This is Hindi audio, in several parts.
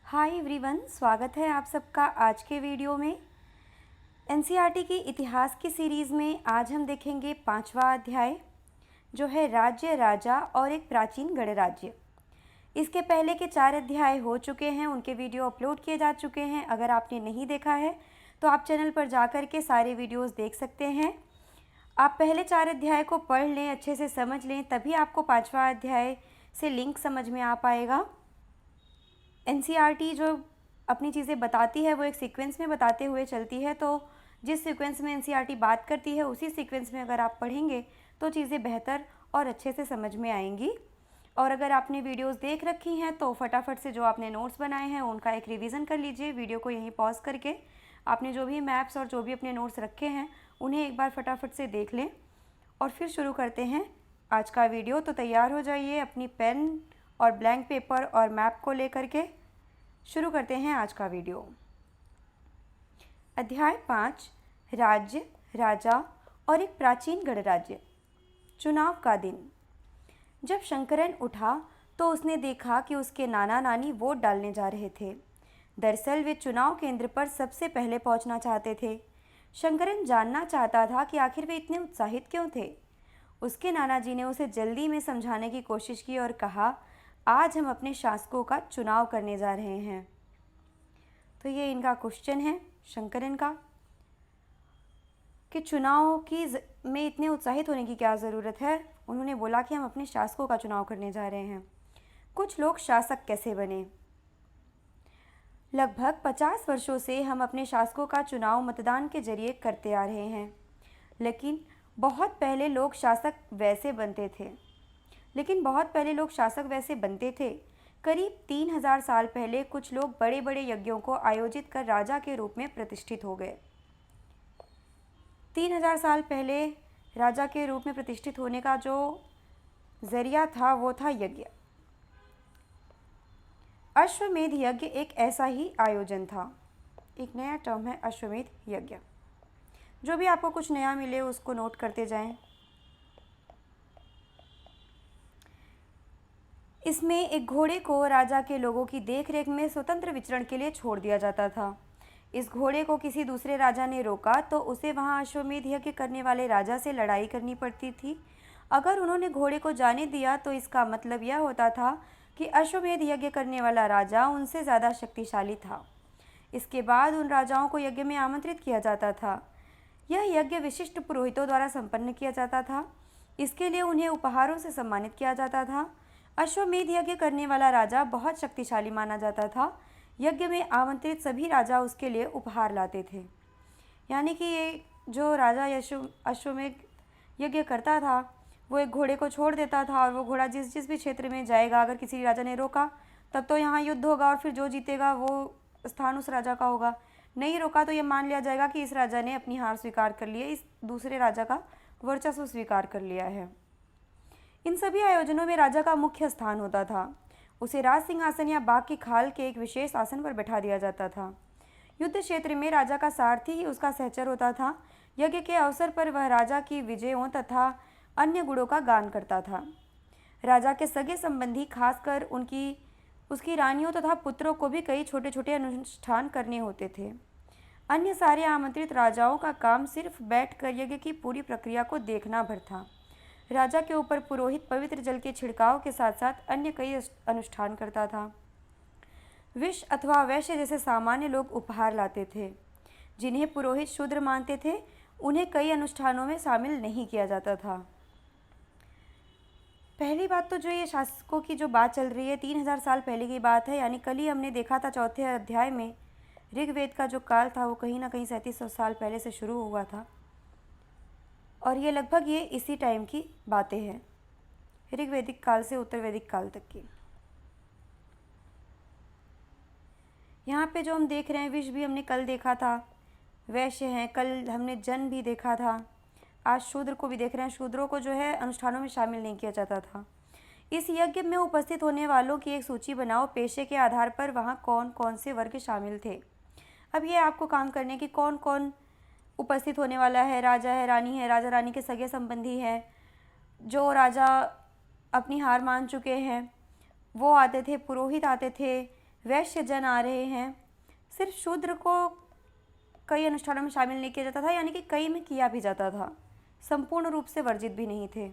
हाय एवरीवन, स्वागत है आप सबका आज के वीडियो में। एनसीईआरटी की इतिहास की सीरीज़ में आज हम देखेंगे 5वां अध्याय जो है राज्य, राजा और एक प्राचीन गणराज्य। इसके पहले के 4 अध्याय हो चुके हैं, उनके वीडियो अपलोड किए जा चुके हैं। अगर आपने नहीं देखा है तो आप चैनल पर जा कर के सारे वीडियोज़ देख सकते हैं। आप पहले 4 अध्याय को पढ़ लें, अच्छे से समझ लें, तभी आपको 5वां अध्याय से लिंक समझ में आ पाएगा। एनसीईआरटी जो अपनी चीज़ें बताती है वो एक सीक्वेंस में बताते हुए चलती है, तो जिस सीक्वेंस में एनसीईआरटी बात करती है उसी सीक्वेंस में अगर आप पढ़ेंगे तो चीज़ें बेहतर और अच्छे से समझ में आएंगी। और अगर आपने वीडियोस देख रखी हैं तो फटाफट से जो आपने नोट्स बनाए हैं उनका एक रिवीजन कर लीजिए। वीडियो को यहीं पॉज करके आपने जो भी मैप्स और जो भी अपने नोट्स रखे हैं उन्हें एक बार फटाफट से देख लें और फिर शुरू करते हैं आज का वीडियो। तो तैयार हो जाइए अपनी पेन और ब्लैंक पेपर और मैप को लेकर के शुरू करते हैं आज का वीडियो। अध्याय 5 राज्य, राजा और एक प्राचीन गणराज्य। चुनाव का दिन। जब शंकरन उठा तो उसने देखा कि उसके नाना नानी वोट डालने जा रहे थे। दरअसल वे चुनाव केंद्र पर सबसे पहले पहुंचना चाहते थे। शंकरन जानना चाहता था कि आखिर वे इतने उत्साहित क्यों थे। उसके नाना जी ने उसे जल्दी में समझाने की कोशिश की और कहा, आज हम अपने शासकों का चुनाव करने जा रहे हैं। तो ये इनका क्वेश्चन है शंकरन का कि चुनाव में इतने उत्साहित होने की क्या ज़रूरत है। उन्होंने बोला कि हम अपने शासकों का चुनाव करने जा रहे हैं। कुछ लोग शासक कैसे बने। लगभग 50 वर्षों से हम अपने शासकों का चुनाव मतदान के जरिए करते आ रहे हैं। लेकिन बहुत पहले लोग शासक वैसे बनते थे। करीब 3000 साल पहले कुछ लोग बड़े बड़े यज्ञों को आयोजित कर राजा के रूप में प्रतिष्ठित हो गए। 3000 साल पहले राजा के रूप में प्रतिष्ठित होने का जो जरिया था वो था यज्ञ। अश्वमेध यज्ञ एक ऐसा ही आयोजन था। एक नया टर्म है अश्वमेध यज्ञ। जो भी आपको कुछ नया मिले उसको नोट करते जाएं। इसमें एक घोड़े को राजा के लोगों की देखरेख में स्वतंत्र विचरण के लिए छोड़ दिया जाता था। इस घोड़े को किसी दूसरे राजा ने रोका तो उसे वहां अश्वमेध यज्ञ करने वाले राजा से लड़ाई करनी पड़ती थी। अगर उन्होंने घोड़े को जाने दिया तो इसका मतलब यह होता था कि अश्वमेध यज्ञ करने वाला राजा उनसे ज़्यादा शक्तिशाली था। इसके बाद उन राजाओं को यज्ञ में आमंत्रित किया जाता था। यह यज्ञ विशिष्ट पुरोहितों द्वारा संपन्न किया जाता था। इसके लिए उन्हें उपहारों से सम्मानित किया जाता था। अश्वमेध यज्ञ करने वाला राजा बहुत शक्तिशाली माना जाता था। यज्ञ में आमंत्रित सभी राजा उसके लिए उपहार लाते थे। यानी कि ये जो राजा अश्वमेध यज्ञ करता था वो एक घोड़े को छोड़ देता था और वो घोड़ा जिस जिस भी क्षेत्र में जाएगा, अगर किसी राजा ने रोका तब तो यहाँ युद्ध होगा और फिर जो जीतेगा वो स्थान उस राजा का होगा। नहीं रोका तो ये मान लिया जाएगा कि इस राजा ने अपनी हार स्वीकार कर ली है, इस दूसरे राजा का वर्चस्व स्वीकार कर लिया है। इन सभी आयोजनों में राजा का मुख्य स्थान होता था। उसे राज सिंहासन या बाघ की खाल के एक विशेष आसन पर बैठा दिया जाता था। युद्ध क्षेत्र में राजा का सारथी ही उसका सहचर होता था। यज्ञ के अवसर पर वह राजा की विजयों तथा अन्य गुणों का गान करता था। राजा के सगे संबंधी, खासकर उसकी रानियों तथा पुत्रों को भी कई छोटे छोटे अनुष्ठान करने होते थे। अन्य सारे आमंत्रित राजाओं का काम सिर्फ बैठकर यज्ञ की पूरी प्रक्रिया को देखना भर था। राजा के ऊपर पुरोहित पवित्र जल के छिड़काव के साथ साथ अन्य कई अनुष्ठान करता था। विष अथवा वैश्य जैसे सामान्य लोग उपहार लाते थे। जिन्हें पुरोहित शूद्र मानते थे उन्हें कई अनुष्ठानों में शामिल नहीं किया जाता था। पहली बात तो जो ये शासकों की जो बात चल रही है 3000 साल पहले की बात है। यानी कल ही हमने देखा था 4थे अध्याय में ऋग्वेद का जो काल था वो कहीं ना कहीं 3700 साल पहले से शुरू हुआ था और ये लगभग ये इसी टाइम की बातें हैं, ऋग्वैदिक काल से उत्तर वैदिक काल तक की। यहाँ पे जो हम देख रहे हैं विष भी हमने कल देखा था, वैश्य हैं, कल हमने जन भी देखा था, आज शूद्र को भी देख रहे हैं। शूद्रों को जो है अनुष्ठानों में शामिल नहीं किया जाता था। इस यज्ञ में उपस्थित होने वालों की एक सूची बनाओ। पेशे के आधार पर वहाँ कौन कौन से वर्ग शामिल थे। अब ये आपको काम करने की कौन कौन उपस्थित होने वाला है। राजा है, रानी है, राजा रानी के सगे संबंधी हैं, जो राजा अपनी हार मान चुके हैं वो आते थे, पुरोहित आते थे, वैश्य जन आ रहे हैं। सिर्फ शूद्र को कई अनुष्ठानों में शामिल नहीं किया जाता था, यानी कि कई में किया भी जाता था, संपूर्ण रूप से वर्जित भी नहीं थे।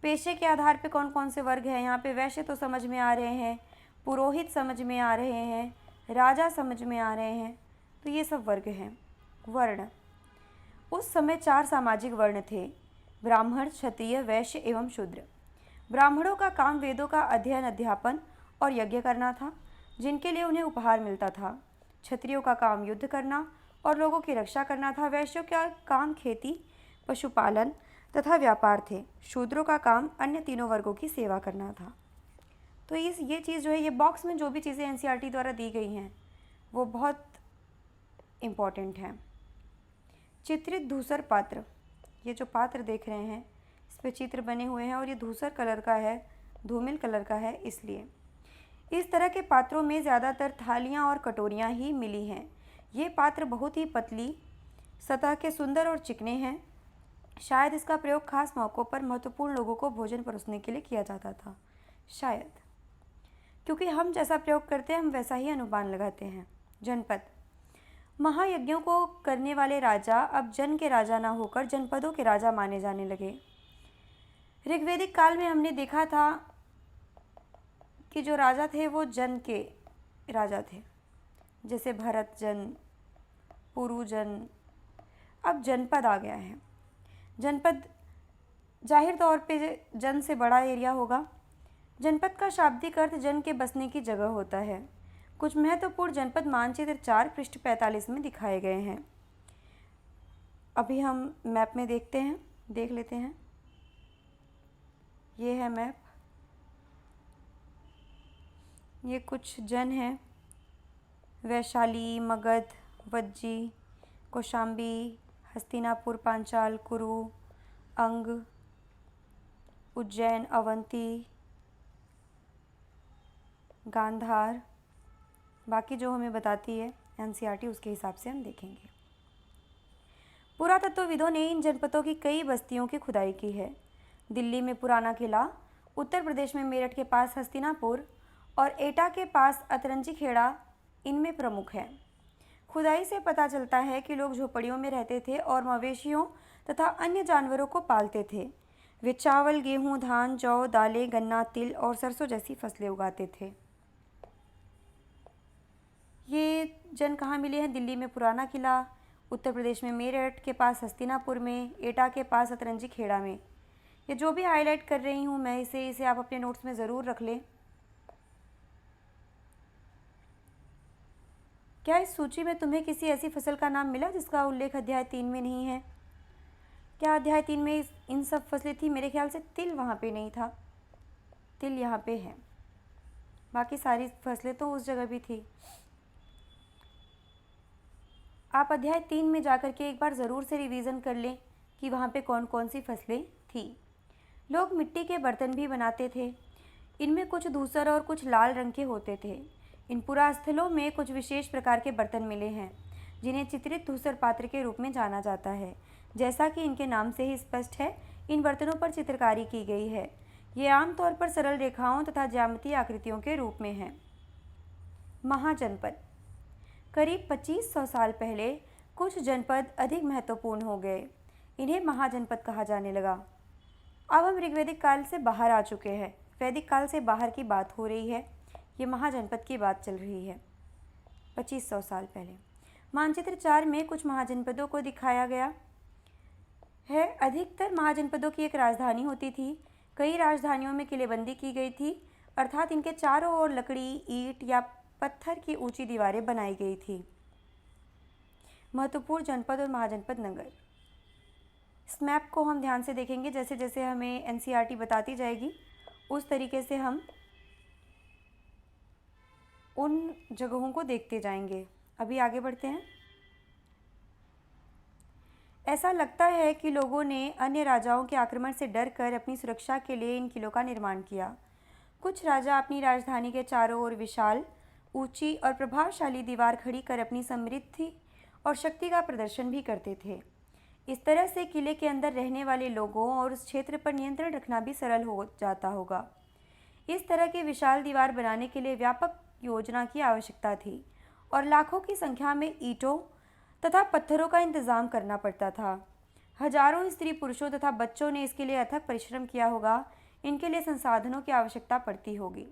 पेशे के आधार पे कौन कौन से वर्ग हैं यहाँ पे? वैश्य तो समझ में आ रहे हैं, पुरोहित समझ में आ रहे हैं, राजा समझ में आ रहे हैं, तो ये सब वर्ग हैं। वर्ण, उस समय 4 सामाजिक वर्ण थे: ब्राह्मण, क्षत्रिय, वैश्य एवं शूद्र। ब्राह्मणों का काम वेदों का अध्ययन, अध्यापन और यज्ञ करना था, जिनके लिए उन्हें उपहार मिलता था। क्षत्रियों का काम युद्ध करना और लोगों की रक्षा करना था। वैश्यों का काम खेती, पशुपालन तथा व्यापार थे। शूद्रों का काम अन्य तीनों वर्गों की सेवा करना था। तो ये चीज़ जो है, ये बॉक्स में जो भी चीज़ें एनसीईआरटी द्वारा दी गई हैं वो बहुत इम्पॉर्टेंट हैं। चित्रित धूसर पात्र, ये जो पात्र देख रहे हैं इस पे चित्र बने हुए हैं और ये धूसर कलर का है, धूमिल कलर का है, इसलिए इस तरह के पात्रों में ज़्यादातर थालियाँ और कटोरियाँ ही मिली हैं। ये पात्र बहुत ही पतली सतह के, सुंदर और चिकने हैं। शायद इसका प्रयोग खास मौक़ों पर महत्वपूर्ण लोगों को भोजन परोसने के लिए किया जाता था। शायद, क्योंकि हम जैसा प्रयोग करते हैं हम वैसा ही अनुमान लगाते हैं। जनपद, महायज्ञों को करने वाले राजा अब जन के राजा ना होकर जनपदों के राजा माने जाने लगे। ऋग्वैदिक काल में हमने देखा था कि जो राजा थे वो जन के राजा थे, जैसे भरत जन, पुरु जन। अब जनपद आ गया है। जनपद जाहिर तौर पे जन से बड़ा एरिया होगा। जनपद का शाब्दिक अर्थ जन के बसने की जगह होता है। कुछ महत्वपूर्ण जनपद मानचित्र 4 पृष्ठ 45 में दिखाए गए हैं। अभी हम मैप में देख लेते हैं। ये है मैप, ये कुछ जन हैं: वैशाली, मगध, वज्जी, कौशांबी, हस्तिनापुर, पांचाल, कुरु, अंग, उज्जैन, अवंती, गांधार। बाकी जो हमें बताती है एनसीईआरटी उसके हिसाब से हम देखेंगे। पुरातत्वविदों ने इन जनपदों की कई बस्तियों की खुदाई की है। दिल्ली में पुराना किला, उत्तर प्रदेश में मेरठ के पास हस्तिनापुर और एटा के पास अतरंजी खेड़ा इनमें प्रमुख है। खुदाई से पता चलता है कि लोग झोपड़ियों में रहते थे और मवेशियों तथा अन्य जानवरों को पालते थे। वे चावल, गेहूं, धान, जौ, दालें, गन्ना, तिल और सरसों जैसी फसलें उगाते थे। ये जन कहाँ मिले हैं? दिल्ली में पुराना किला, उत्तर प्रदेश में मेरठ के पास हस्तिनापुर में, एटा के पास अतरंजी खेड़ा में। ये जो भी हाईलाइट कर रही हूँ मैं इसे आप अपने नोट्स में ज़रूर रख लें। क्या इस सूची में तुम्हें किसी ऐसी फसल का नाम मिला जिसका उल्लेख अध्याय 3 में नहीं है? क्या अध्याय 3 में इन सब फसलें थी? मेरे ख्याल से तिल वहाँ पे नहीं था, तिल यहाँ पे है, बाकी सारी फसलें तो उस जगह भी थी। आप अध्याय 3 में जाकर के एक बार ज़रूर से रिवीजन कर लें कि वहाँ पे कौन कौन सी फसलें थी। लोग मिट्टी के बर्तन भी बनाते थे। इनमें कुछ धूसर और कुछ लाल रंग के होते थे। इन पुरास्थलों में कुछ विशेष प्रकार के बर्तन मिले हैं जिन्हें चित्रित धूसर पात्र के रूप में जाना जाता है। जैसा कि इनके नाम से ही स्पष्ट है, इन बर्तनों पर चित्रकारी की गई है। ये आमतौर पर सरल रेखाओं तथा ज्यामितीय आकृतियों के रूप में हैं। महाजनपद, करीब 2500 साल पहले कुछ जनपद अधिक महत्वपूर्ण हो गए। इन्हें महाजनपद कहा जाने लगा। अब हम ऋग्वैदिक काल से बाहर आ चुके हैं, वैदिक काल से बाहर की बात हो रही है। ये महाजनपद की बात चल रही है 2500 साल पहले। मानचित्र 4 में कुछ महाजनपदों को दिखाया गया है। अधिकतर महाजनपदों की एक राजधानी होती थी। कई राजधानियों में किलेबंदी की गई थी, अर्थात इनके चारों ओर लकड़ी, ईंट या पत्थर की ऊंची दीवारें बनाई गई थी। महत्वपूर्ण जनपद और महाजनपद नगर। इस मैप को हम ध्यान से देखेंगे, जैसे जैसे हमें एनसीईआरटी बताती जाएगी उस तरीके से हम उन जगहों को देखते जाएंगे। अभी आगे बढ़ते हैं। ऐसा लगता है कि लोगों ने अन्य राजाओं के आक्रमण से डरकर अपनी सुरक्षा के लिए इन किलों का निर्माण किया। कुछ राजा अपनी राजधानी के चारों ओर विशाल, ऊंची और प्रभावशाली दीवार खड़ी कर अपनी समृद्धि और शक्ति का प्रदर्शन भी करते थे। इस तरह से किले के अंदर रहने वाले लोगों और उस क्षेत्र पर नियंत्रण रखना भी सरल हो जाता होगा। इस तरह की विशाल दीवार बनाने के लिए व्यापक योजना की आवश्यकता थी और लाखों की संख्या में ईंटों तथा पत्थरों का इंतजाम करना पड़ता था। हजारों स्त्री पुरुषों तथा बच्चों ने इसके लिए अथक परिश्रम किया होगा। इनके लिए संसाधनों की आवश्यकता पड़ती होगी।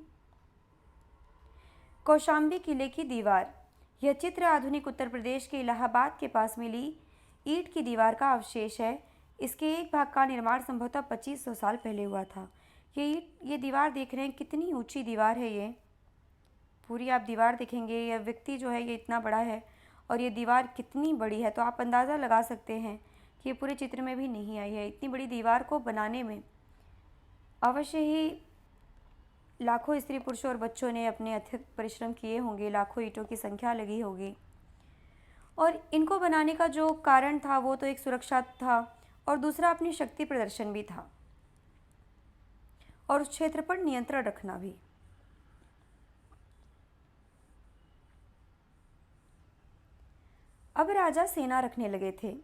कौशाम्बी किले की दीवार। यह चित्र आधुनिक उत्तर प्रदेश के इलाहाबाद के पास मिली ईंट की दीवार का अवशेष है। इसके एक भाग का निर्माण संभवतः 2500 साल पहले हुआ था। ये दीवार देख रहे हैं, कितनी ऊंची दीवार है। ये पूरी आप दीवार देखेंगे, यह व्यक्ति जो है ये इतना बड़ा है और ये दीवार कितनी बड़ी है, तो आप अंदाज़ा लगा सकते हैं कि ये पूरे चित्र में भी नहीं आई है। इतनी बड़ी दीवार को बनाने में अवश्य ही लाखों स्त्री पुरुषों और बच्चों ने अपने अथक परिश्रम किए होंगे, लाखों ईंटों की संख्या लगी होगी। और इनको बनाने का जो कारण था वो तो एक सुरक्षा था और दूसरा अपनी शक्ति प्रदर्शन भी था और उस क्षेत्र पर नियंत्रण रखना भी। अब राजा सेना रखने लगे थे।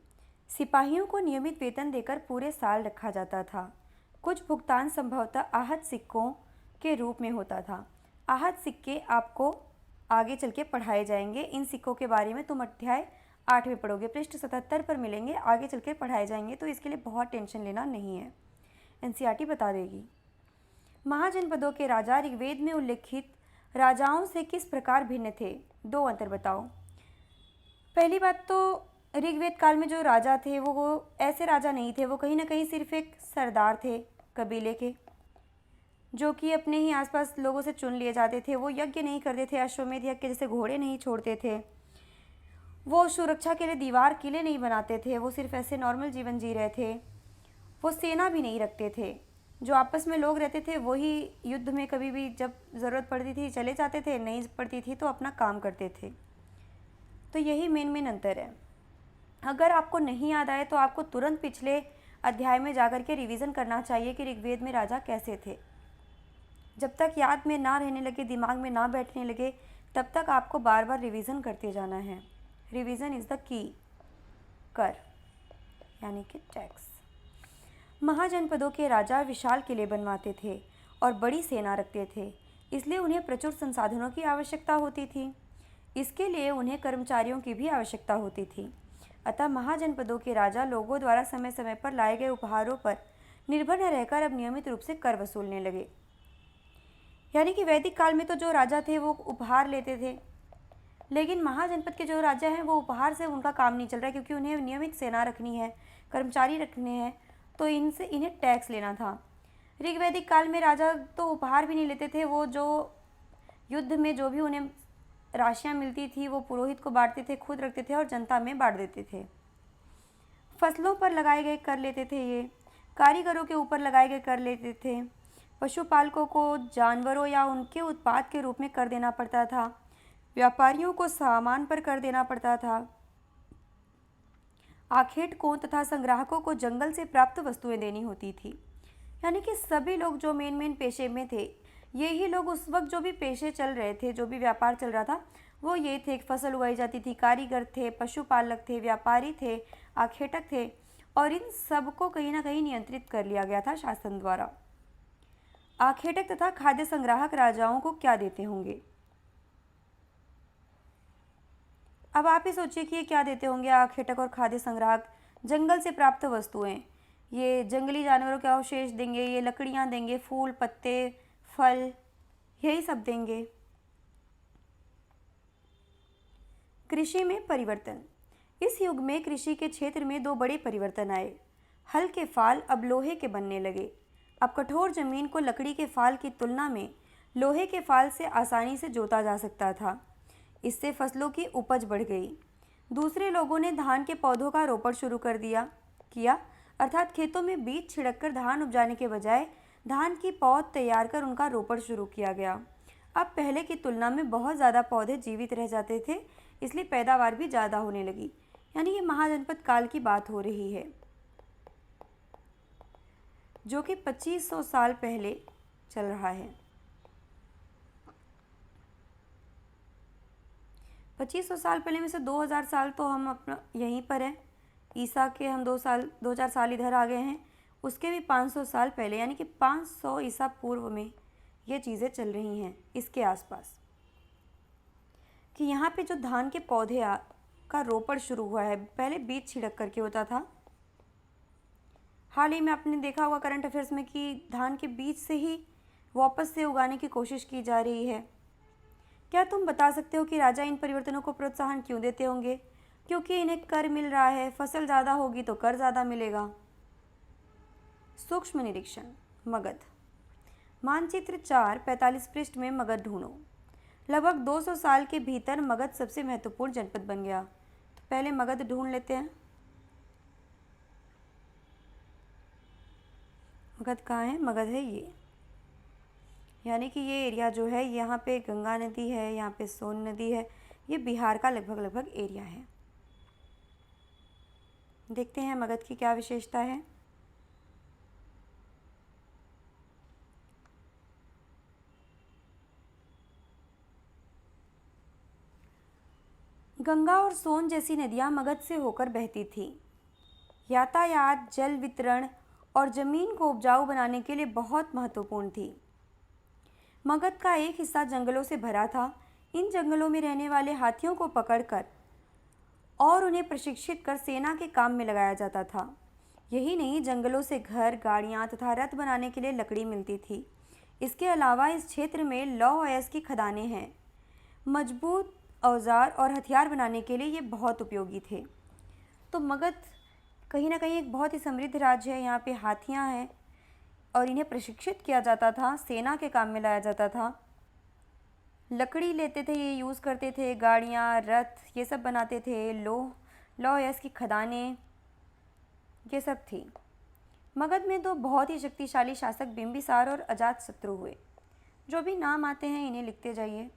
सिपाहियों को नियमित वेतन देकर पूरे साल रखा जाता था। कुछ भुगतान संभवतः आहत सिक्कों के रूप में होता था। आहत सिक्के आपको आगे चल के पढ़ाए जाएंगे। इन सिक्कों के बारे में तुम अध्याय 8 में पढ़ोगे, पृष्ठ 77 पर मिलेंगे, आगे चल के पढ़ाए जाएंगे, तो इसके लिए बहुत टेंशन लेना नहीं है, एनसीईआरटी बता देगी। महाजनपदों के राजा ऋग्वेद में उल्लिखित राजाओं से किस प्रकार भिन्न थे? 2 अंतर बताओ। पहली बात तो ऋग्वेद काल में जो राजा थे वो ऐसे राजा नहीं थे, वो कहीं ना कहीं सिर्फ एक सरदार थे कबीले के, जो कि अपने ही आसपास लोगों से चुन लिए जाते थे। वो यज्ञ नहीं करते थे, अश्वमेध यज्ञ के जैसे घोड़े नहीं छोड़ते थे, वो सुरक्षा के लिए दीवार किले नहीं बनाते थे, वो सिर्फ ऐसे नॉर्मल जीवन जी रहे थे। वो सेना भी नहीं रखते थे। जो आपस में लोग रहते थे वही युद्ध में कभी भी जब ज़रूरत पड़ती थी चले जाते थे, नहीं पड़ती थी तो अपना काम करते थे। तो यही मेन अंतर है। अगर आपको नहीं याद आए तो आपको तुरंत पिछले अध्याय में जाकर के रिवीजन करना चाहिए कि ऋग्वेद में राजा कैसे थे। जब तक याद में ना रहने लगे, दिमाग में ना बैठने लगे, तब तक आपको बार बार रिवीजन करते जाना है। Revision is the key. कर यानी कि टैक्स। महाजनपदों के राजा विशाल किले बनवाते थे और बड़ी सेना रखते थे, इसलिए उन्हें प्रचुर संसाधनों की आवश्यकता होती थी। इसके लिए उन्हें कर्मचारियों की भी आवश्यकता होती थी। अतः महाजनपदों के राजा लोगों द्वारा समय समय पर लाए गए उपहारों पर निर्भर न रहकर अब नियमित रूप से कर वसूलने लगे। यानी कि वैदिक काल में तो जो राजा थे वो उपहार लेते थे, लेकिन महाजनपद के जो राजा हैं वो उपहार से उनका काम नहीं चल रहा है, क्योंकि उन्हें नियमित सेना रखनी है, कर्मचारी रखने हैं, तो इन्हें टैक्स लेना था। ऋग्वैदिक काल में राजा तो उपहार भी नहीं लेते थे, वो जो युद्ध में जो भी उन्हें राशियाँ मिलती थी वो पुरोहित को बांटते थे, खुद रखते थे और जनता में बांट देते थे। फसलों पर लगाए गए कर लेते थे, ये कारीगरों के ऊपर लगाए गए कर लेते थे। पशुपालकों को जानवरों या उनके उत्पाद के रूप में कर देना पड़ता था। व्यापारियों को सामान पर कर देना पड़ता था। आखेटकों तथा संग्राहकों को जंगल से प्राप्त वस्तुएं देनी होती थी। यानी कि सभी लोग जो मेन पेशे में थे, यही लोग उस वक्त जो भी पेशे चल रहे थे, जो भी व्यापार चल रहा था, वो ये थे। फसल उगाई जाती थी, कारीगर थे, पशुपालक थे, व्यापारी थे, आखेटक थे, और इन सबको कहीं ना कहीं नियंत्रित कर लिया गया था शासन द्वारा। आखेटक तथा खाद्य संग्राहक राजाओं को क्या देते होंगे? अब आप ही सोचिए कि ये क्या देते होंगे। आखेटक और खाद्य संग्राहक जंगल से प्राप्त वस्तुएं, ये जंगली जानवरों के अवशेष देंगे, ये लकड़ियां देंगे, फूल पत्ते फल, यही सब देंगे। कृषि में परिवर्तन। इस युग में कृषि के क्षेत्र में 2 बड़े परिवर्तन आए। हल के फाल अब लोहे के बनने लगे। अब कठोर जमीन को लकड़ी के फाल की तुलना में लोहे के फाल से आसानी से जोता जा सकता था। इससे फसलों की उपज बढ़ गई। दूसरे लोगों ने धान के पौधों का रोपण शुरू किया, अर्थात खेतों में बीज छिड़ककर धान उपजाने के बजाय धान की पौध तैयार कर उनका रोपण शुरू किया गया। अब पहले की तुलना में बहुत ज़्यादा पौधे जीवित रह जाते थे, इसलिए पैदावार भी ज़्यादा होने लगी। यानी ये महाजनपद काल की बात हो रही है, जो कि 2500 साल पहले चल रहा है। 2500 साल पहले में से 2000 साल तो हम अपना यहीं पर हैं। ईसा के हम 2000 साल इधर आ गए हैं। उसके भी 500 साल पहले, यानी कि 500 ईसा पूर्व में ये चीज़ें चल रही हैं इसके आसपास, कि यहाँ पे जो धान के पौधे का रोपण शुरू हुआ है। पहले बीज छिड़क करके होता था। हाल ही में आपने देखा होगा करंट अफेयर्स में कि धान के बीज से ही वापस से उगाने की कोशिश की जा रही है। क्या तुम बता सकते हो कि राजा इन परिवर्तनों को प्रोत्साहन क्यों देते होंगे? क्योंकि इन्हें कर मिल रहा है, फसल ज़्यादा होगी तो कर ज़्यादा मिलेगा। सूक्ष्म निरीक्षण मगध। मानचित्र 4 45 पृष्ठ में मगध ढूंढो। लगभग 200 साल के भीतर मगध सबसे महत्वपूर्ण जनपद बन गया। तो पहले मगध ढूंढ लेते हैं। मगध कहाँ है? मगध है ये, यानी कि ये एरिया जो है, यहाँ पे गंगा नदी है, यहाँ पे सोन नदी है, ये बिहार का लगभग एरिया है। देखते हैं मगध की क्या विशेषता है। गंगा और सोन जैसी नदियाँ मगध से होकर बहती थी। यातायात, जल वितरण और ज़मीन को उपजाऊ बनाने के लिए बहुत महत्वपूर्ण थी। मगध का एक हिस्सा जंगलों से भरा था। इन जंगलों में रहने वाले हाथियों को पकड़कर और उन्हें प्रशिक्षित कर सेना के काम में लगाया जाता था। यही नहीं, जंगलों से घर, गाड़ियाँ तथा रथ बनाने के लिए लकड़ी मिलती थी। इसके अलावा इस क्षेत्र में लौह अयस्क की खदानें हैं। मजबूत औजार और हथियार बनाने के लिए ये बहुत उपयोगी थे। तो मगध कहीं ना कहीं एक बहुत ही समृद्ध राज्य है। यहाँ पे हाथियाँ हैं और इन्हें प्रशिक्षित किया जाता था, सेना के काम में लाया जाता था। लकड़ी लेते थे, ये यूज़ करते थे, गाड़ियाँ, रथ, ये सब बनाते थे। लौह अयस्क की खदानें, ये सब थी। मगध में दो बहुत ही शक्तिशाली शासक बिंबिसार और अजातशत्रु हुए। जो भी नाम आते हैं इन्हें लिखते जाइए।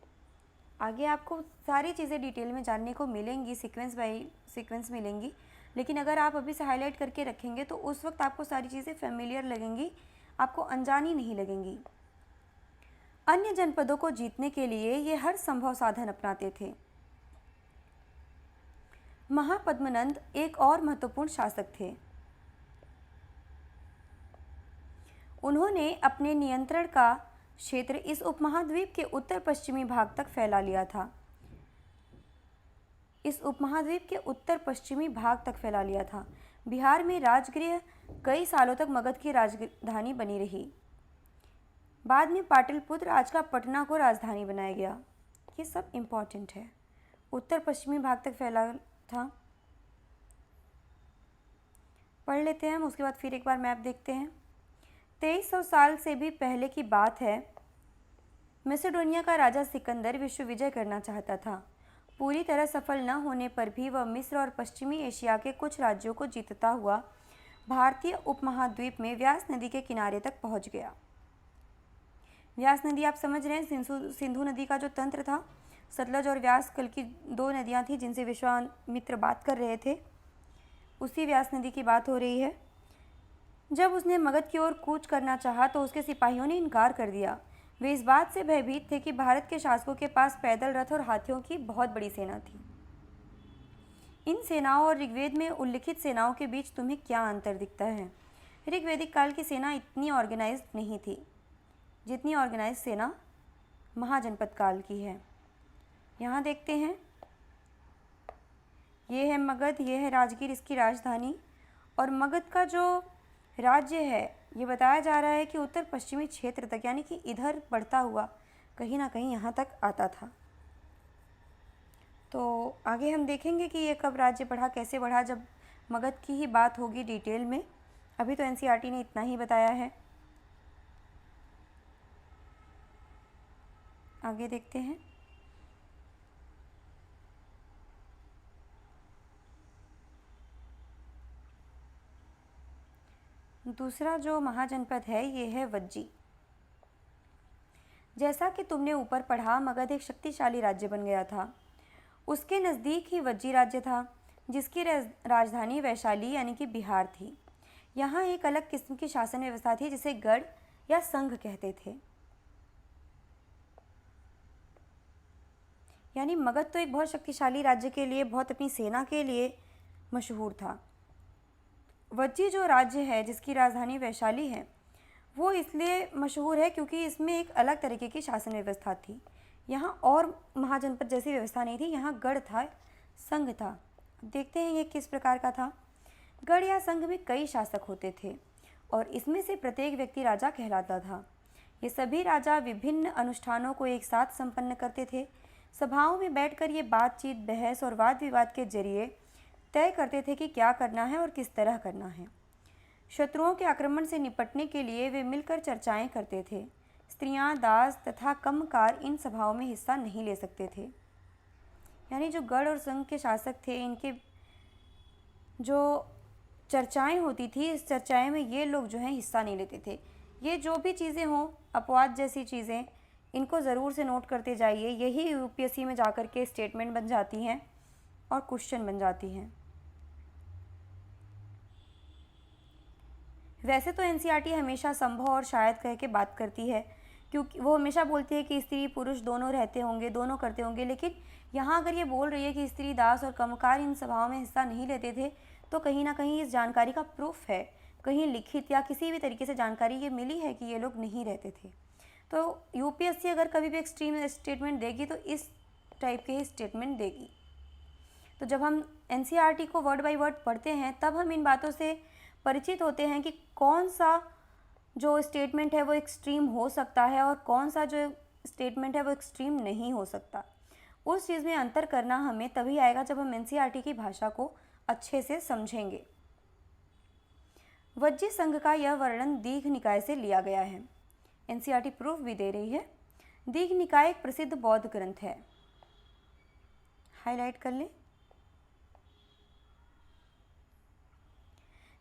आगे आपको सारी चीज़ें डिटेल में जानने को मिलेंगी, सीक्वेंस बाय सीक्वेंस मिलेंगी, लेकिन अगर आप अभी से हाईलाइट करके रखेंगे तो उस वक्त आपको सारी चीज़ें फेमिलियर लगेंगी, आपको अनजानी नहीं लगेंगी। अन्य जनपदों को जीतने के लिए ये हर संभव साधन अपनाते थे। महापद्मनंद एक और महत्वपूर्ण शासक थे। उन्होंने अपने नियंत्रण का क्षेत्र इस उपमहाद्वीप के उत्तर पश्चिमी भाग तक फैला लिया था। बिहार में राजगृह कई सालों तक मगध की राजधानी बनी रही। बाद में पाटलिपुत्र, आज का पटना, को राजधानी बनाया गया। ये सब इम्पॉर्टेंट है। उत्तर पश्चिमी भाग तक फैला था। पढ़ लेते हैं हम, उसके बाद फिर एक बार मैप देखते हैं। 2300 साल से भी पहले की बात है। मैसेडोनिया का राजा सिकंदर विश्व विजय करना चाहता था। पूरी तरह सफल न होने पर भी वह मिस्र और पश्चिमी एशिया के कुछ राज्यों को जीतता हुआ भारतीय उपमहाद्वीप में व्यास नदी के किनारे तक पहुंच गया। व्यास नदी आप समझ रहे हैं, सिंधु नदी का जो तंत्र था, सतलज और व्यास कल की दो नदियां थी जिनसे विश्वामित्र बात कर रहे थे, उसी व्यास नदी की बात हो रही है। जब उसने मगध की ओर कूच करना चाहा तो उसके सिपाहियों ने इनकार कर दिया। वे इस बात से भयभीत थे कि भारत के शासकों के पास पैदल रथ और हाथियों की बहुत बड़ी सेना थी। इन सेनाओं और ऋग्वेद में उल्लिखित सेनाओं के बीच तुम्हें क्या अंतर दिखता है? ऋग्वैदिक काल की सेना इतनी ऑर्गेनाइज्ड नहीं थी जितनी ऑर्गेनाइज सेना महाजनपद काल की है। यहाँ देखते हैं, ये है मगध, ये है राजगीर, इसकी राजधानी। और मगध का जो राज्य है ये बताया जा रहा है कि उत्तर पश्चिमी क्षेत्र तक, यानी कि इधर बढ़ता हुआ कहीं ना कहीं यहाँ तक आता था। तो आगे हम देखेंगे कि ये कब राज्य बढ़ा, कैसे बढ़ा, जब मगध की ही बात होगी डिटेल में। अभी तो एनसीईआरटी ने इतना ही बताया है। आगे देखते हैं। दूसरा जो महाजनपद है ये है वज्जी। जैसा कि तुमने ऊपर पढ़ा, मगध एक शक्तिशाली राज्य बन गया था। उसके नज़दीक ही वज्जी राज्य था जिसकी राजधानी वैशाली यानी कि बिहार थी। यहाँ एक अलग किस्म की शासन व्यवस्था थी जिसे गढ़ या संघ कहते थे। यानी मगध तो एक बहुत शक्तिशाली राज्य के लिए, बहुत अपनी सेना के लिए मशहूर था। वज्जी जो राज्य है जिसकी राजधानी वैशाली है, वो इसलिए मशहूर है क्योंकि इसमें एक अलग तरीके की शासन व्यवस्था थी। यहाँ और महाजनपद जैसी व्यवस्था नहीं थी, यहाँ गढ़ था, संघ था। अब देखते हैं ये किस प्रकार का था। गढ़ या संघ में कई शासक होते थे और इसमें से प्रत्येक व्यक्ति राजा कहलाता था। ये सभी राजा विभिन्न अनुष्ठानों को एक साथ संपन्न करते थे। सभाओं में बैठकर ये बातचीत, बहस और वाद विवाद के जरिए तय करते थे कि क्या करना है और किस तरह करना है। शत्रुओं के आक्रमण से निपटने के लिए वे मिलकर चर्चाएं करते थे। स्त्रियां, दास तथा कमकार इन सभाओं में हिस्सा नहीं ले सकते थे। यानी जो गढ़ और संघ के शासक थे, इनके जो चर्चाएं होती थी, इस चर्चाएं में ये लोग जो हैं हिस्सा नहीं लेते थे। ये जो भी चीज़ें हों, अपवाद जैसी चीज़ें, इनको ज़रूर से नोट करते जाइए। यही यूपीएससी में जाकर के स्टेटमेंट बन जाती हैं और क्वेश्चन बन जाती हैं। वैसे तो एनसीईआरटी हमेशा संभव और शायद कह के बात करती है, क्योंकि वो हमेशा बोलती है कि स्त्री पुरुष दोनों रहते होंगे, दोनों करते होंगे। लेकिन यहाँ अगर ये बोल रही है कि स्त्री, दास और कमकार इन सभाओं में हिस्सा नहीं लेते थे, तो कहीं ना कहीं इस जानकारी का प्रूफ है, कहीं लिखित या किसी भी तरीके से जानकारी ये मिली है कि ये लोग नहीं रहते थे। तो यूपीएससी अगर कभी भी एक्सट्रीम स्टेटमेंट देगी तो इस टाइप के ही स्टेटमेंट देगी। तो जब हम एनसीईआरटी को वर्ड बाय वर्ड पढ़ते हैं, तब हम इन बातों से परिचित होते हैं कि कौन सा जो स्टेटमेंट है वो एक्सट्रीम हो सकता है और कौन सा जो स्टेटमेंट है वो एक्सट्रीम नहीं हो सकता। उस चीज़ में अंतर करना हमें तभी आएगा जब हम एनसीईआरटी की भाषा को अच्छे से समझेंगे। वज्जी संघ का यह वर्णन दीघ निकाय से लिया गया है। एनसीईआरटी प्रूफ भी दे रही है। दीघ निकाय एक प्रसिद्ध बौद्ध ग्रंथ है। हाईलाइट कर लें।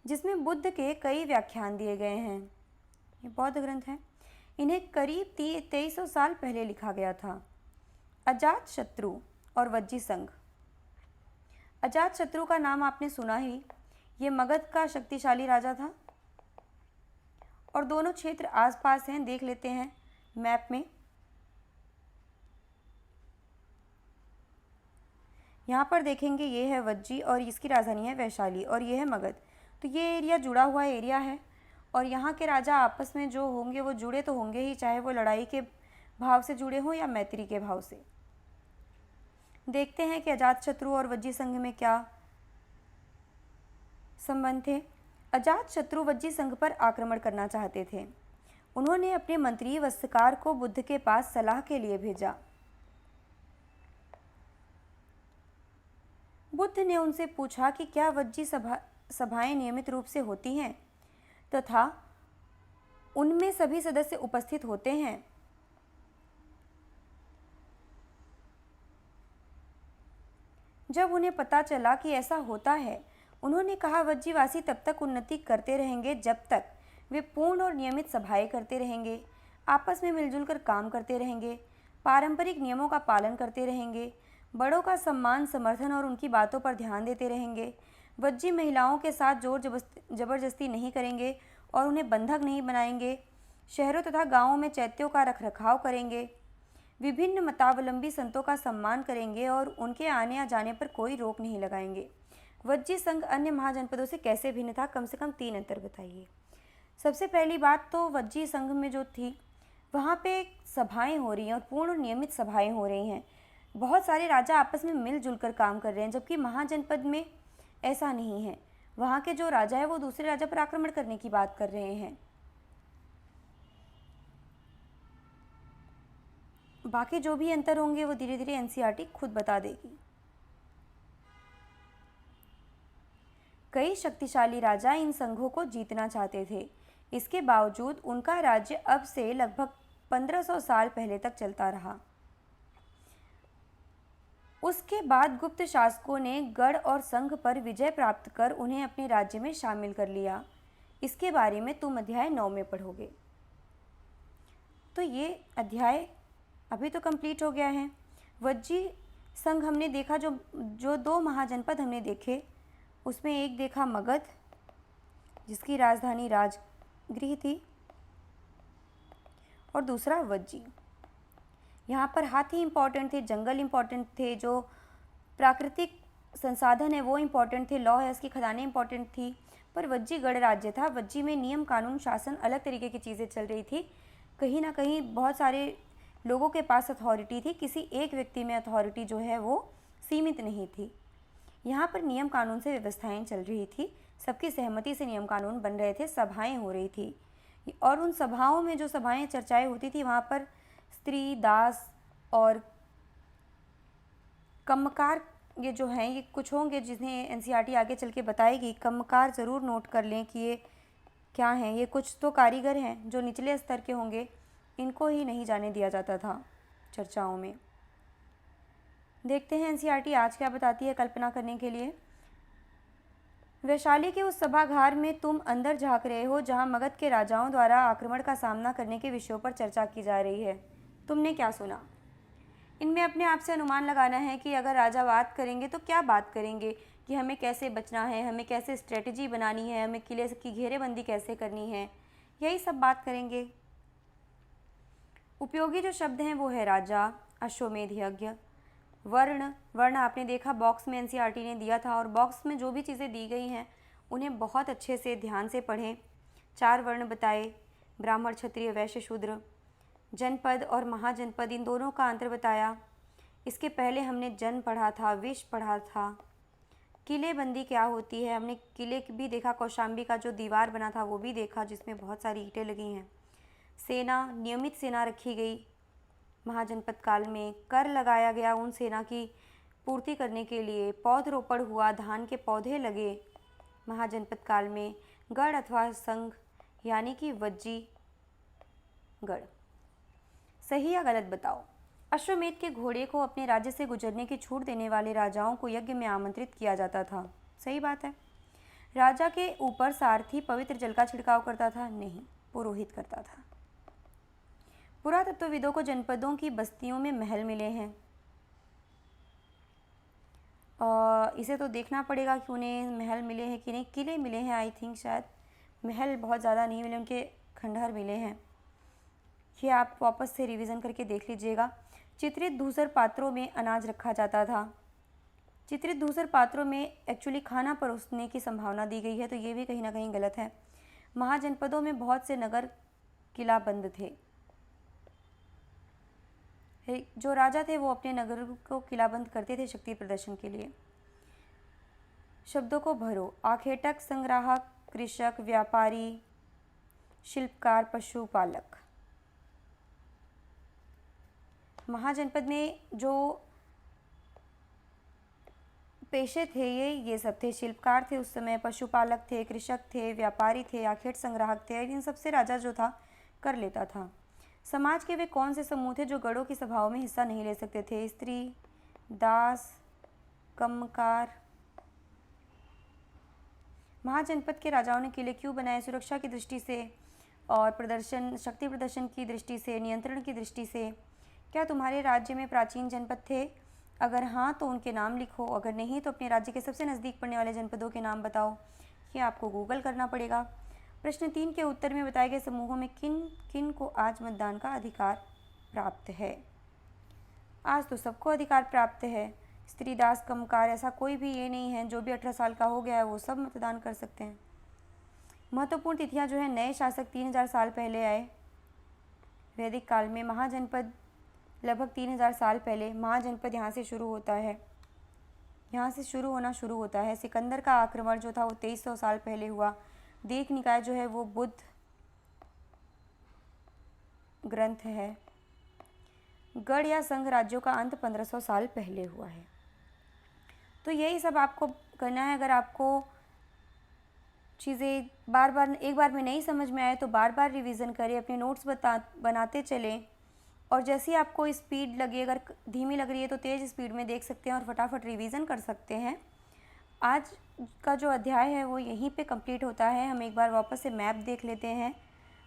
जिसमें बुद्ध के कई व्याख्यान दिए गए हैं। ये बौद्ध ग्रंथ है। इन्हें करीब 2300 साल पहले लिखा गया था। अजात शत्रु और वज्जी संघ। अजात शत्रु का नाम आपने सुना ही। ये मगध का शक्तिशाली राजा था और दोनों क्षेत्र आसपास हैं, देख लेते हैं मैप में। यहाँ पर देखेंगे ये है वज्जी और इसकी राजधानी है वैशाली और ये है मगध। तो ये एरिया जुड़ा हुआ एरिया है और यहाँ के राजा आपस में जो होंगे वो जुड़े तो होंगे ही, चाहे वो लड़ाई के भाव से जुड़े हों या मैत्री के भाव से। देखते हैं कि अजातशत्रु और वज्जी संघ में क्या संबंध थे। अजातशत्रु वज्जी संघ पर आक्रमण करना चाहते थे। उन्होंने अपने मंत्री वस्त्रकार को बुद्ध के पास सलाह के लिए भेजा। बुद्ध ने उनसे पूछा कि क्या वज्जी सभाएं नियमित रूप से होती हैं तथा उनमें सभी सदस्य उपस्थित होते हैं। जब उन्हें पता चला कि ऐसा होता है, उन्होंने कहा वज्जीवासी तब तक उन्नति करते रहेंगे जब तक वे पूर्ण और नियमित सभाएं करते रहेंगे, आपस में मिलजुल कर काम करते रहेंगे, पारंपरिक नियमों का पालन करते रहेंगे, बड़ों का सम्मान, समर्थन और उनकी बातों पर ध्यान देते रहेंगे, वज्जी महिलाओं के साथ जोर जबरदस्ती नहीं करेंगे और उन्हें बंधक नहीं बनाएंगे, शहरों तथा गाँवों में चैत्यों का रखरखाव करेंगे, विभिन्न मतावलंबी संतों का सम्मान करेंगे और उनके आने या जाने पर कोई रोक नहीं लगाएंगे। वज्जी संघ अन्य महाजनपदों से कैसे भिन्न था? कम से कम 3 अंतर बताइए। सबसे पहली बात तो वज्जी संघ में जो थी, वहाँ पे सभाएं हो रही हैं और पूर्ण और नियमित सभाएं हो रही हैं। बहुत सारे राजा आपस में मिलजुल कर काम कर रहे हैं, जबकि महाजनपद में ऐसा नहीं है। वहाँ के जो राजा है वो दूसरे राजा पर आक्रमण करने की बात कर रहे हैं। बाकी जो भी अंतर होंगे वो धीरे धीरे एनसीईआरटी खुद बता देगी। कई शक्तिशाली राजा इन संघों को जीतना चाहते थे। इसके बावजूद उनका राज्य अब से लगभग 1500 साल पहले तक चलता रहा। उसके बाद गुप्त शासकों ने गढ़ और संघ पर विजय प्राप्त कर उन्हें अपने राज्य में शामिल कर लिया। इसके बारे में तुम अध्याय 9 में पढ़ोगे। तो ये अध्याय अभी तो कंप्लीट हो गया है। वज्जी संघ हमने देखा, जो 2 महाजनपद हमने देखे, उसमें एक देखा मगध जिसकी राजधानी राजगृह थी और दूसरा वज्जी। यहाँ पर हाथी इम्पॉर्टेंट थे, जंगल इम्पॉर्टेंट थे, जो प्राकृतिक संसाधन है वो इम्पॉर्टेंट थे, लौह है उसकी खदानें इम्पॉर्टेंट थी, पर वज्जी गढ़ राज्य था। वज्जी में नियम कानून शासन अलग तरीके की चीज़ें चल रही थी। कहीं ना कहीं बहुत सारे लोगों के पास अथॉरिटी थी, किसी एक व्यक्ति में अथॉरिटी जो है वो सीमित नहीं थी। यहाँ पर नियम कानून से व्यवस्थाएं चल रही थी, सबकी सहमति से नियम कानून बन रहे थे, सभाएं हो रही थी। और उन सभाओं में जो सभाएं चर्चाएं होती थी वहाँ पर स्त्री, दास और कम्मकार ये जो हैं ये कुछ होंगे जिन्हें एनसीईआरटी आगे चल के बताएगी। कम्मकार ज़रूर नोट कर लें कि ये क्या हैं। ये कुछ तो कारीगर हैं जो निचले स्तर के होंगे, इनको ही नहीं जाने दिया जाता था चर्चाओं में। देखते हैं एनसीईआरटी आज क्या बताती है कल्पना करने के लिए। वैशाली के उस सभागार में तुम अंदर झांक रहे हो जहां मगध के राजाओं द्वारा आक्रमण का सामना करने के विषयों पर चर्चा की जा रही है। तुमने क्या सुना? इनमें अपने आप से अनुमान लगाना है कि अगर राजा बात करेंगे तो क्या बात करेंगे, कि हमें कैसे बचना है, हमें कैसे स्ट्रेटजी बनानी है, हमें किले की घेरेबंदी कैसे करनी है, यही सब बात करेंगे। उपयोगी जो शब्द हैं वो है राजा, अश्वमेध यज्ञ, वर्ण। वर्ण आपने देखा बॉक्स में एनसीईआरटी ने दिया था, और बॉक्स में जो भी चीज़ें दी गई हैं उन्हें बहुत अच्छे से ध्यान से पढ़ें। 4 वर्ण बताए, ब्राह्मण, क्षत्रिय, वैश्य, शूद्र। जनपद और महाजनपद, इन दोनों का अंतर बताया। इसके पहले हमने जन पढ़ा था, विष पढ़ा था। किलेबंदी क्या होती है, हमने किले भी देखा, कौशाम्बी का जो दीवार बना था वो भी देखा जिसमें बहुत सारी ईंटें लगी हैं। सेना, नियमित सेना रखी गई महाजनपद काल में। कर लगाया गया उन सेना की पूर्ति करने के लिए। पौधरोपण हुआ, धान के पौधे लगे महाजनपद काल में। गढ़ अथवा संघ यानी कि वज्जी गढ़। सही या गलत बताओ। अश्वमेध के घोड़े को अपने राज्य से गुजरने की छूट देने वाले राजाओं को यज्ञ में आमंत्रित किया जाता था। सही बात है। राजा के ऊपर सारथी पवित्र जल का छिड़काव करता था? नहीं, पुरोहित करता था। पुरातत्वविदों को जनपदों की बस्तियों में महल मिले हैं। इसे तो देखना पड़ेगा कि उन्हें महल मिले हैं कि नहीं। किले मिले हैं आई थिंक, शायद महल बहुत ज़्यादा नहीं मिले, उनके खंडहर मिले हैं। ये आप वापस से रिवीजन करके देख लीजिएगा। चित्रित धूसर पात्रों में अनाज रखा जाता था। चित्रित धूसर पात्रों में एक्चुअली खाना परोसने की संभावना दी गई है, तो ये भी कहीं ना कहीं गलत है। महाजनपदों में बहुत से नगर किलाबंद थे। जो राजा थे वो अपने नगर को किलाबंद करते थे शक्ति प्रदर्शन के लिए। शब्दों को भरो। आखेटक, संग्राहक, कृषक, व्यापारी, शिल्पकार, पशुपालक। महाजनपद में जो पेशे थे ये सब थे। शिल्पकार थे उस समय, पशुपालक थे, कृषक थे, व्यापारी थे, आखेट संग्राहक थे। इन सबसे राजा जो था कर लेता था। समाज के वे कौन से समूह थे जो गढ़ों की सभाओं में हिस्सा नहीं ले सकते थे? स्त्री, दास, कम्मकार। महाजनपद के राजाओं ने किले क्यों बनाए? सुरक्षा की दृष्टि से और प्रदर्शन, शक्ति प्रदर्शन की दृष्टि से, नियंत्रण की दृष्टि से। क्या तुम्हारे राज्य में प्राचीन जनपद थे? अगर हाँ तो उनके नाम लिखो, अगर नहीं तो अपने राज्य के सबसे नज़दीक पड़ने वाले जनपदों के नाम बताओ। ये आपको गूगल करना पड़ेगा। प्रश्न 3 के उत्तर में बताए गए समूहों में किन किन को आज मतदान का अधिकार प्राप्त है? आज तो सबको अधिकार प्राप्त है। स्त्री, दास, कम्मकार, ऐसा कोई भी ये नहीं है। जो भी 18 साल का हो गया है वो सब मतदान कर सकते हैं। महत्वपूर्ण तिथियां जो है, नए शासक 3000 साल पहले आए वैदिक काल में। महाजनपद लगभग 3000 साल पहले। महाजनपद यहाँ से शुरू होता है, यहाँ से शुरू होता है। सिकंदर का आक्रमण जो था वो 2300 साल पहले हुआ। दीर्घ निकाय जो है वो बुद्ध ग्रंथ है। गढ़ या संघ राज्यों का अंत 1500 साल पहले हुआ है। तो यही सब आपको करना है। अगर आपको चीज़ें बार बार एक बार में नहीं समझ में आए तो बार बार रिवीजन करें, अपने नोट्स बनाते चलें। और जैसे ही आपको स्पीड लगे, अगर धीमी लग रही है तो तेज़ स्पीड में देख सकते हैं और फटाफट रिवीजन कर सकते हैं। आज का जो अध्याय है वो यहीं पे कंप्लीट होता है। हम एक बार वापस से मैप देख लेते हैं।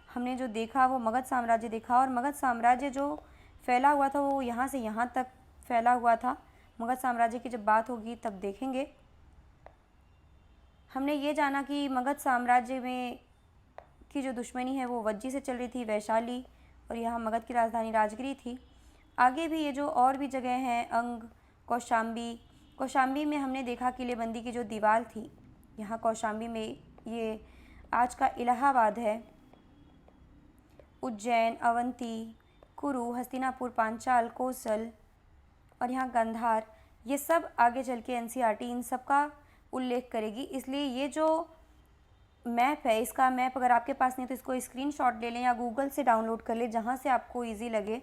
हमने जो देखा वो मगध साम्राज्य देखा, और मगध साम्राज्य जो फैला हुआ था वो यहाँ से यहाँ तक फैला हुआ था। मगध साम्राज्य की जब बात होगी तब देखेंगे। हमने ये जाना कि मगध साम्राज्य में की जो दुश्मनी है वो वज्जी से चल रही थी, वैशाली, और यहाँ मगध की राजधानी राजगिरी थी। आगे भी ये जो और भी जगह हैं, अंग, कौशाम्बी। कौशाम्बी में हमने देखा किलेबंदी की जो दीवार थी, यहाँ कौशाम्बी में ये आज का इलाहाबाद है, उज्जैन, अवंती, कुरु, हस्तिनापुर, पांचाल, कोसल और यहाँ गांधार, ये सब आगे चल के एनसीईआरटी इन सब का उल्लेख करेगी। इसलिए ये जो मैप है, इसका मैप अगर आपके पास नहीं तो इसको स्क्रीनशॉट ले लें या गूगल से डाउनलोड कर लें, जहाँ से आपको ईजी लगे।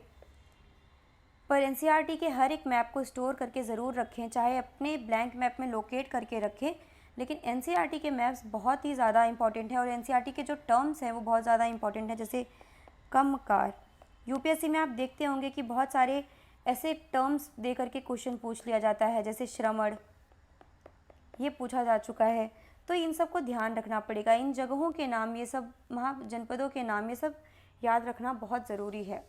पर एनसीईआरटी के हर एक मैप को स्टोर करके ज़रूर रखें, चाहे अपने ब्लैंक मैप में लोकेट करके रखें, लेकिन एनसीईआरटी के मैप्स बहुत ही ज़्यादा इंपॉर्टेंट है और एनसीईआरटी के जो टर्म्स हैं वो बहुत ज़्यादा इंपॉर्टेंट है। जैसे कमकार, यूपीएससी में आप देखते होंगे कि बहुत सारे ऐसे टर्म्स दे करके क्वेश्चन पूछ लिया जाता है, जैसे श्रमण, ये पूछा जा चुका है। तो इन सब को ध्यान रखना पड़ेगा, इन जगहों के नाम, ये सब महाजनपदों के नाम, ये सब याद रखना बहुत ज़रूरी है।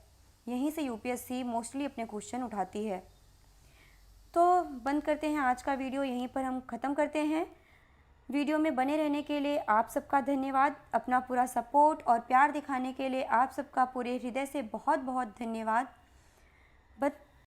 यहीं से यूपीएससी मोस्टली अपने क्वेश्चन उठाती है। तो बंद करते हैं आज का वीडियो, यहीं पर हम ख़त्म करते हैं। वीडियो में बने रहने के लिए आप सबका धन्यवाद, अपना पूरा सपोर्ट और प्यार दिखाने के लिए आप सबका पूरे हृदय से बहुत बहुत धन्यवाद।